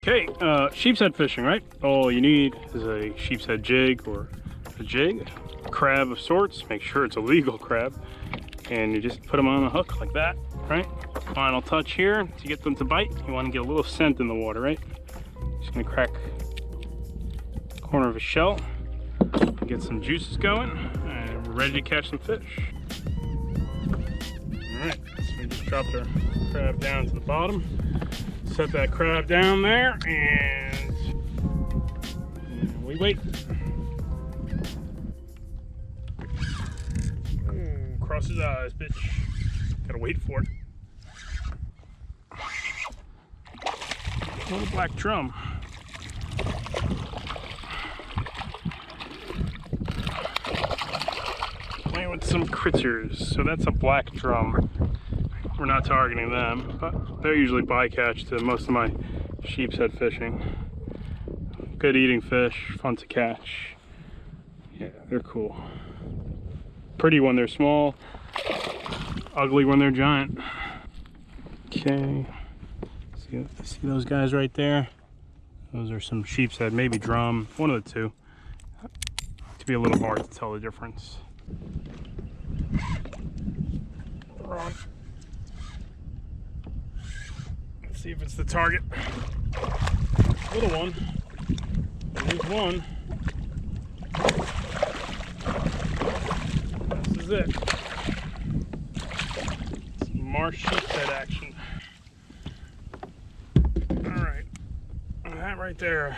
Okay, sheepshead fishing, right? All you need is a sheepshead jig or a jig, a crab of sorts. Make sure it's a legal crab. And you just put them on a hook like that, right? Final touch here to get them to bite. You want to get a little scent in the water, right? Just gonna crack the corner of a shell, get some juices going, and we're ready to catch some fish. All right, so we just dropped our crab down to the bottom. Set that crab down there, and we wait. Ooh, cross his eyes, bitch. Gotta wait for it. Little black drum. Playing with some critters. So that's a black drum. We're not targeting them, but they're usually bycatch to most of my sheepshead fishing. Good eating fish, fun to catch. Yeah, they're cool. Pretty when they're small, ugly when they're giant. Okay, see those guys right there? Those are some sheepshead, maybe drum, one of the two. To be a little hard to tell the difference. Run. See if it's the target. Little one. There's one. This is it. Some marsh sheepshead action. Alright. That right there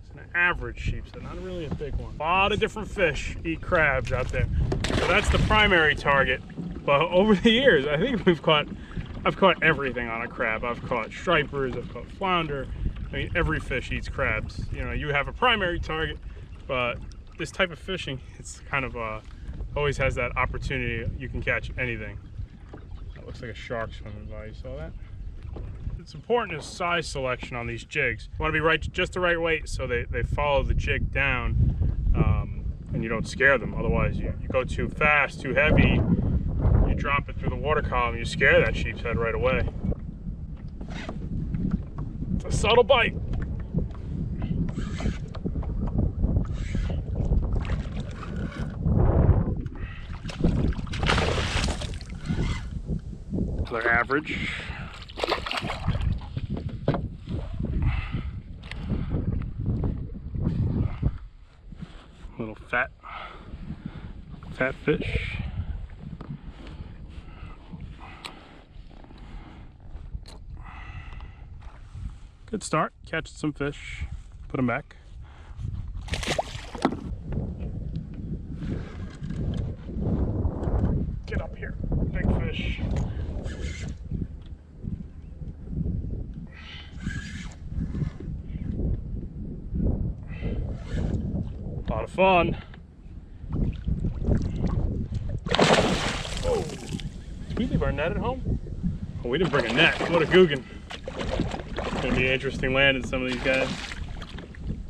is an average sheepshead, not really a big one. A lot of different fish eat crabs out there. So that's the primary target. But over the years, I think I've caught everything on a crab. I've caught stripers, I've caught flounder. I mean, every fish eats crabs. You know, you have a primary target, but this type of fishing, it's kind of always has that opportunity. You can catch anything. That looks like a shark swimming by. You saw that? It's important is size selection on these jigs. You want to be just the right weight so they follow the jig down, and you don't scare them. Otherwise, you go too fast, too heavy. You drop it through the water column, you scare that sheepshead right away. It's a subtle bite. Another average. Little fat fish. Good start, catching some fish, put them back. Get up here, big fish. A lot of fun. Oh, did we leave our net at home? Oh, we didn't bring a net, what a googan. It's gonna be interesting landing some of these guys.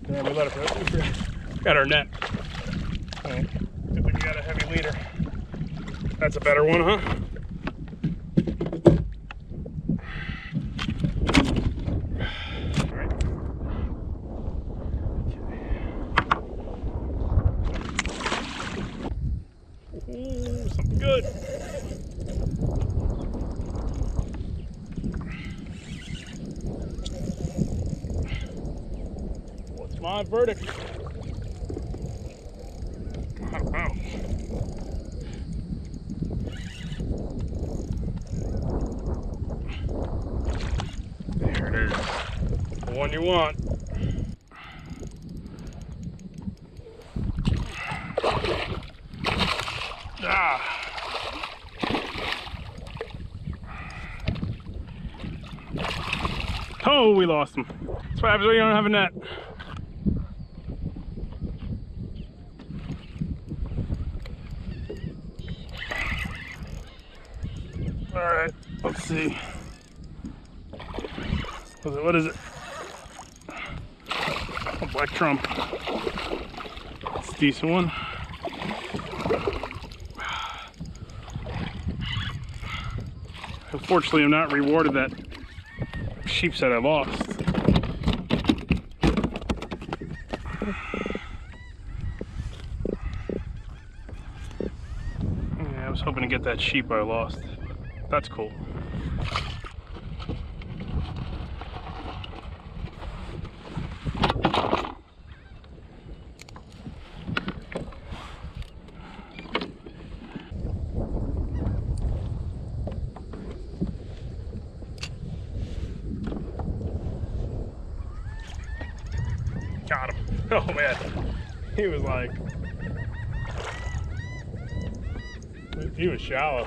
Yeah, we let it go. We got our net. All right. Good thing we got a heavy leader. That's a better one, huh? All right. Okay. Ooh, something good. My verdict. Wow. There it is. The one you want. Ah. Oh, we lost him. That's what happens when you don't have a net. All right, let's see. What is it? A black trump. It's a decent one. Unfortunately, I'm not rewarded that sheepshead I lost. get that sheep I lost. That's cool. Got him. Oh man, he was like, he was shallow.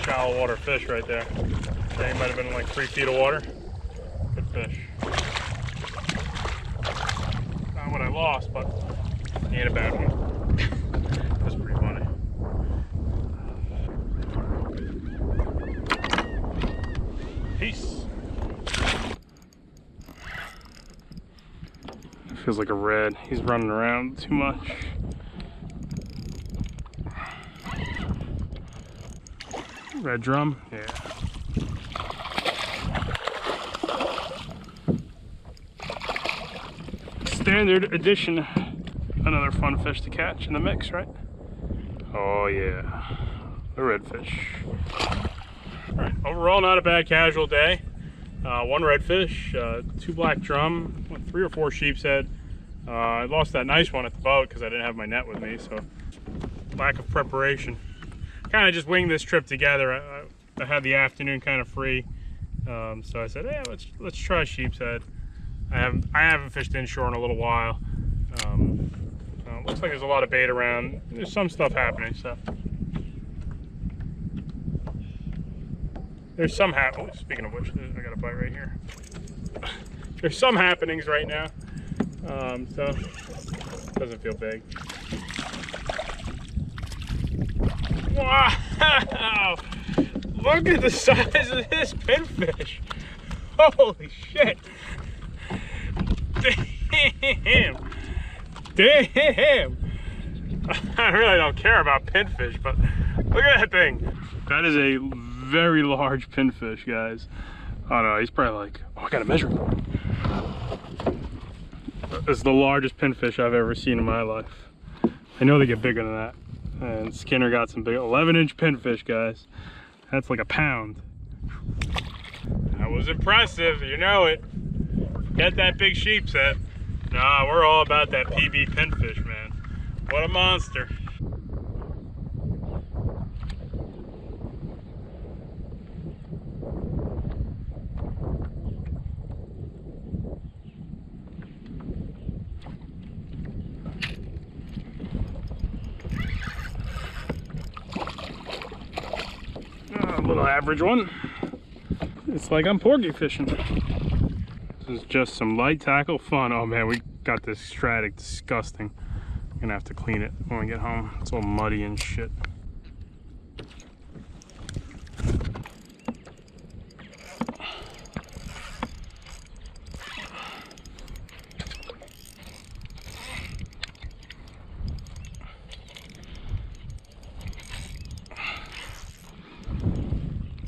Shallow water fish right there. He might have been in like 3 feet of water. Good fish. Not what I lost, but he ain't a bad one. That's pretty funny. Peace. Feels like a red. He's running around too much. Red drum? Yeah. Standard edition. Another fun fish to catch in the mix, right? Oh yeah. The redfish. Alright, overall not a bad casual day. 1 redfish, 2 black drum, 3 or 4 sheepshead. I lost that nice one at the boat because I didn't have my net with me, so lack of preparation. Kind of just winged this trip together. I had the afternoon kind of free, so I said, "Hey, let's try sheepshead." I haven't fished inshore in a little while. Looks like there's a lot of bait around. There's some stuff happening, so there's some happening. Speaking of which, I got a bite right here. There's some happenings right now, so it doesn't feel big. Wow! Look at the size of this pinfish! Holy shit! Damn! Damn! I really don't care about pinfish, but look at that thing. That is a very large pinfish, guys. Oh no, he's probably like, oh, I gotta measure him. This is the largest pinfish I've ever seen in my life. I know they get bigger than that. And Skinner got some big 11-inch pinfish, guys. That's like a pound. That was impressive, you know it. Get that big sheepshead. Nah, we're all about that PB pinfish, man. What a monster. A little average one. It's like I'm porgy fishing. This is just some light tackle fun. Oh man, we got this stratic disgusting. I'm gonna have to clean it when we get home. It's all muddy and shit.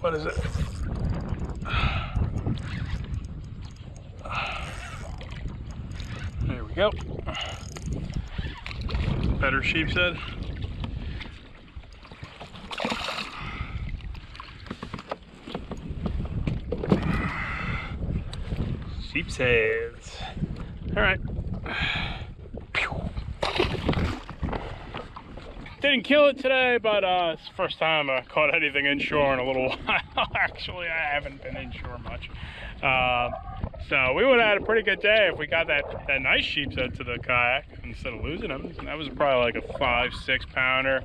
What is it? There we go. Better sheepshead. Sheepsheads. All right. Didn't kill it today, but it's the first time I caught anything inshore in a little while. Actually, I haven't been inshore much. So we would have had a pretty good day if we got that nice sheepshead to the kayak instead of losing them. That was probably like a 5-6 pounder.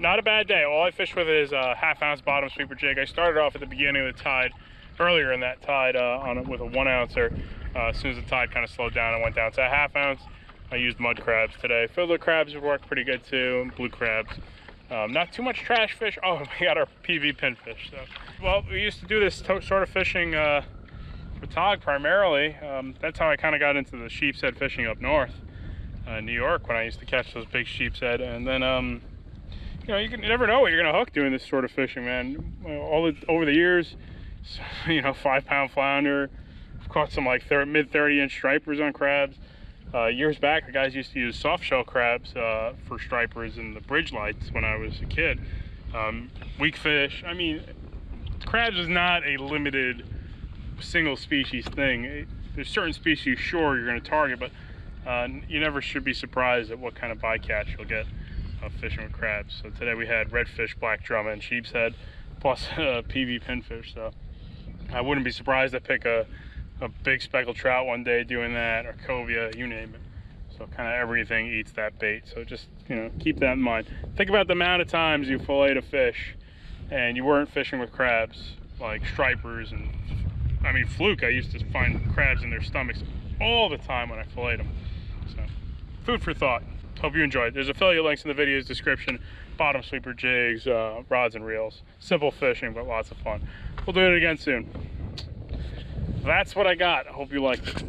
Not a bad day. All I fished with is a 1/2 ounce bottom sweeper jig. I started off at the beginning of the tide, earlier in that tide on it with a 1 ouncer. As soon as the tide kind of slowed down, I went down to a 1/2 ounce. I used mud crabs today. Fiddler crabs would work pretty good too, and blue crabs. Not too much trash fish. Oh, we got our PV pinfish. So, well, we used to do this sort of fishing with tog primarily. That's how I kind of got into the sheepshead fishing up north, New York, when I used to catch those big sheepshead. And then, you know, you never know what you're gonna hook doing this sort of fishing, man. Over the years, you know, 5-pound flounder. I've caught some like mid 30-inch stripers on crabs. Years back, the guys used to use soft shell crabs for stripers in the bridge lights when I was a kid. weak fish. I mean, crabs is not a limited single species thing. There's certain species, sure, you're going to target, but you never should be surprised at what kind of bycatch you'll get fishing with crabs. So today we had redfish, black drum, and sheepshead, plus PV pinfish. So I wouldn't be surprised to pick a big speckled trout one day doing that, or cobia, you name it. So kind of everything eats that bait. So just, you know, keep that in mind. Think about the amount of times you filleted a fish and you weren't fishing with crabs, like stripers and, I mean, fluke. I used to find crabs in their stomachs all the time when I filleted them. So food for thought. Hope you enjoyed. There's affiliate links in the video's description. Bottom sweeper jigs, rods and reels. Simple fishing, but lots of fun. We'll do it again soon. That's what I got. I hope you liked it.